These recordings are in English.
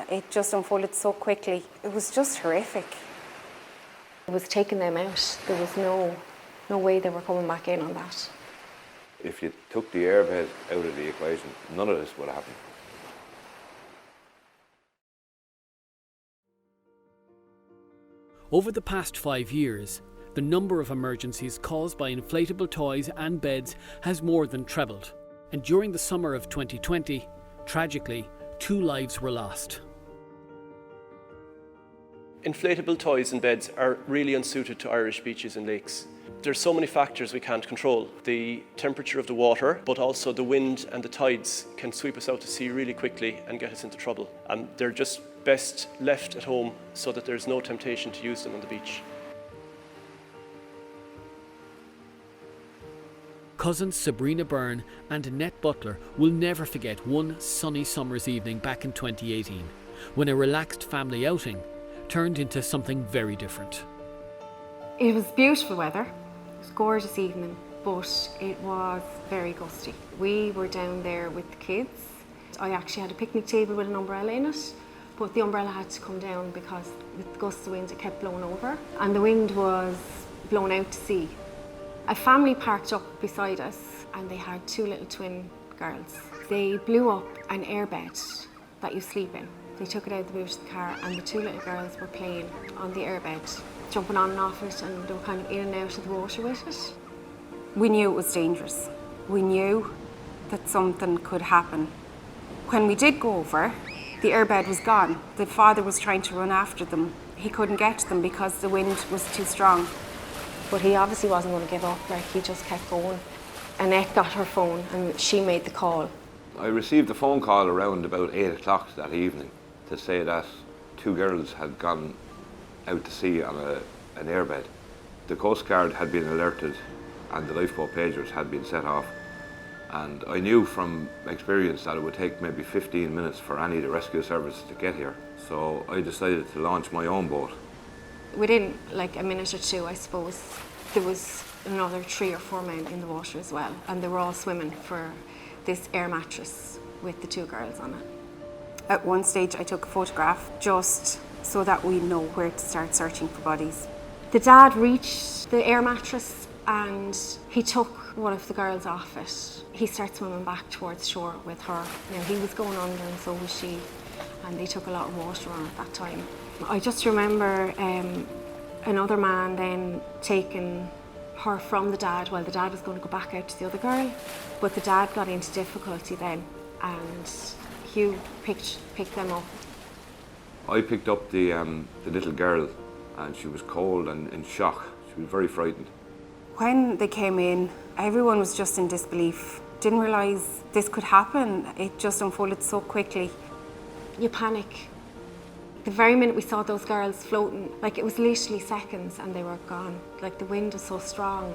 It just unfolded so quickly. It was just horrific. It was taking them out. There was no way they were coming back in on that. If you took the airbed out of the equation, none of this would happen. Over the past 5 years, the number of emergencies caused by inflatable toys and beds has more than trebled. And during the summer of 2020, tragically, 2 lives were lost. Inflatable toys and beds are really unsuited to Irish beaches and lakes. There's so many factors we can't control. The temperature of the water, but also the wind and the tides can sweep us out to sea really quickly and get us into trouble. And they're just best left at home so that there's no temptation to use them on the beach. Cousins Sabrina Byrne and Annette Butler will never forget one sunny summer's evening back in 2018, when a relaxed family outing turned into something very different. It was beautiful weather. It was a gorgeous evening, but it was very gusty. We were down there with the kids. I actually had a picnic table with an umbrella in it, but the umbrella had to come down because with the gusts of wind it kept blowing over, and the wind was blown out to sea. A family parked up beside us and they had 2 little twin girls. They blew up an airbed that you sleep in. They took it out of the boot of the car and the 2 little girls were playing on the airbed, jumping on and off it, and they were kind of in and out of the water with it. We knew it was dangerous. We knew that something could happen. When we did go over, the airbed was gone. The father was trying to run after them. He couldn't get to them because the wind was too strong. But he obviously wasn't going to give up, like he just kept going. Annette got her phone and she made the call. I received a phone call around about 8 o'clock that evening to say that 2 girls had gone out to sea on an airbed. The Coast Guard had been alerted and the lifeboat pagers had been set off. And I knew from experience that it would take maybe 15 minutes for any of the rescue services to get here. So I decided to launch my own boat. Within like a minute or 2, I suppose, there was another 3 or 4 men in the water as well, and they were all swimming for this air mattress with the 2 girls on it. At one stage I took a photograph just so that we know where to start searching for bodies. The dad reached the air mattress and he took one of the girls off it. He started swimming back towards shore with her. Now he was going under and so was she, and they took a lot of water on at that time. I just remember another man then taking her from the dad while the dad was going to go back out to the other girl, but the dad got into difficulty then and Hugh picked them up. I picked up the little girl and she was cold and in shock. She was very frightened. When they came in, everyone was just in disbelief. Didn't realise this could happen. It just unfolded so quickly. You panic. The very minute we saw those girls floating, like it was literally seconds and they were gone. Like the wind was so strong.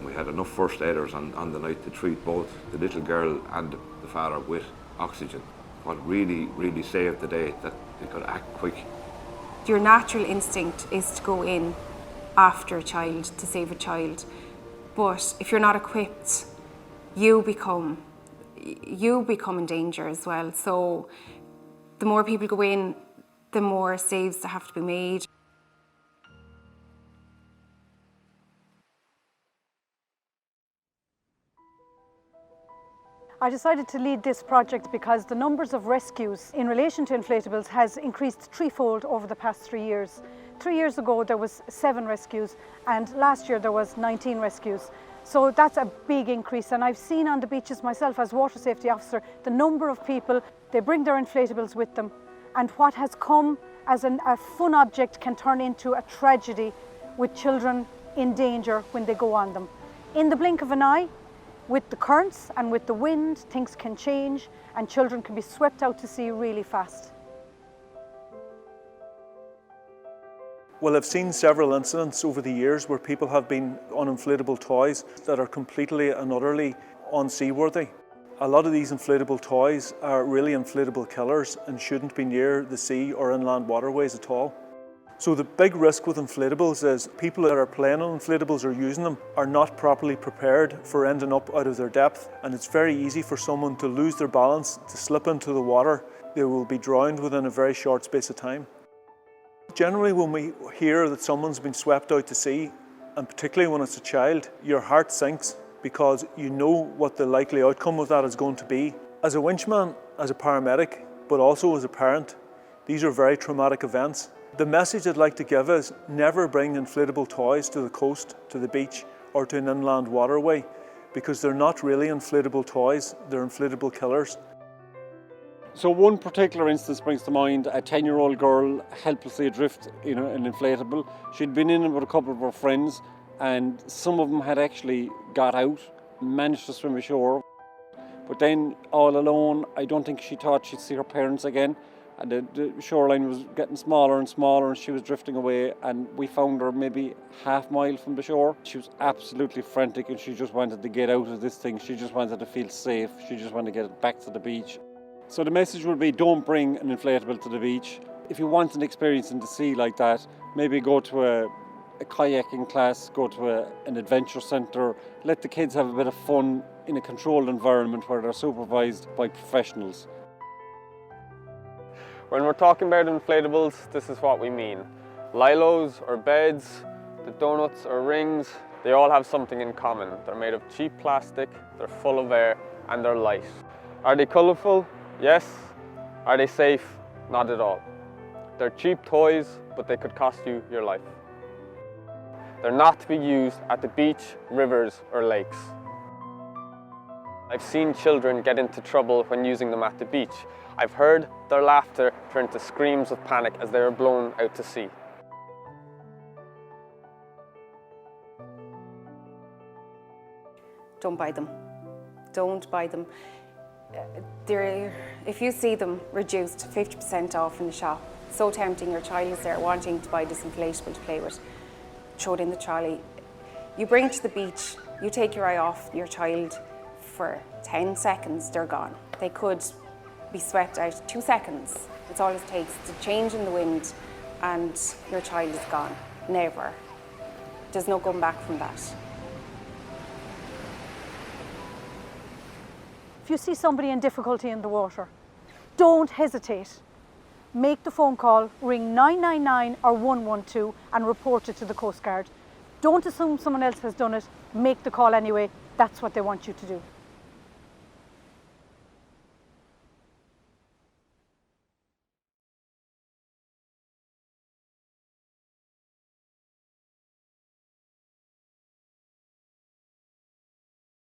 We had enough first aiders on the night to treat both the little girl and the father with oxygen. What really, really saved the day, that they could act quick. Your natural instinct is to go in after a child to save a child. But if you're not equipped, you become in danger as well. So the more people go in, the more saves that have to be made. I decided to lead this project because the numbers of rescues in relation to inflatables has increased threefold over the past 3 years. 3 years ago there was 7 rescues and last year there was 19 rescues. So that's a big increase, and I've seen on the beaches myself as water safety officer the number of people, they bring their inflatables with them, and what has come as a fun object can turn into a tragedy with children in danger when they go on them. In the blink of an eye, with the currents and with the wind, things can change and children can be swept out to sea really fast. Well, I've seen several incidents over the years where people have been on inflatable toys that are completely and utterly unseaworthy. A lot of these inflatable toys are really inflatable killers and shouldn't be near the sea or inland waterways at all. So the big risk with inflatables is people that are playing on inflatables or using them are not properly prepared for ending up out of their depth, and it's very easy for someone to lose their balance, to slip into the water they will be drowned within a very short space of time. Generally, when we hear that someone's been swept out to sea, and particularly when it's a child, your heart sinks because you know what the likely outcome of that is going to be. As a winchman, as a paramedic, but also as a parent, these are very traumatic events. The message I'd like to give is never bring inflatable toys to the coast, to the beach, or to an inland waterway, because they're not really inflatable toys, they're inflatable killers. So one particular instance springs to mind, a 10-year-old girl helplessly adrift in an inflatable. She'd been in it with a couple of her friends, and some of them had actually got out, managed to swim ashore. But then, all alone, I don't think she thought she'd see her parents again. And the shoreline was getting smaller and smaller, and she was drifting away, and we found her maybe half mile from the shore. She was absolutely frantic, and she just wanted to get out of this thing. She just wanted to feel safe. She just wanted to get back to the beach. So the message would be, don't bring an inflatable to the beach. If you want an experience in the sea like that, maybe go to a kayaking class, go to an adventure centre, let the kids have a bit of fun in a controlled environment where they're supervised by professionals. When we're talking about inflatables, this is what we mean. Lilos or beds, the donuts or rings, they all have something in common. They're made of cheap plastic, they're full of air, and they're light. Are they colourful? Yes. Are they safe? Not at all. They're cheap toys, but they could cost you your life. They're not to be used at the beach, rivers, or lakes. I've seen children get into trouble when using them at the beach. I've heard their laughter turn to screams of panic as they are blown out to sea. Don't buy them. Don't buy them. If you see them reduced 50% off in the shop, so tempting, your child is there wanting to buy this inflatable to play with, throw it in the trolley. You bring it to the beach, you take your eye off your child for 10 seconds, they're gone. They could be swept out 2 seconds. It's all it takes. It's a change in the wind and your child is gone. Never. There's no going back from that. If you see somebody in difficulty in the water, don't hesitate. Make the phone call, ring 999 or 112 and report it to the Coast Guard. Don't assume someone else has done it. Make the call anyway. That's what they want you to do.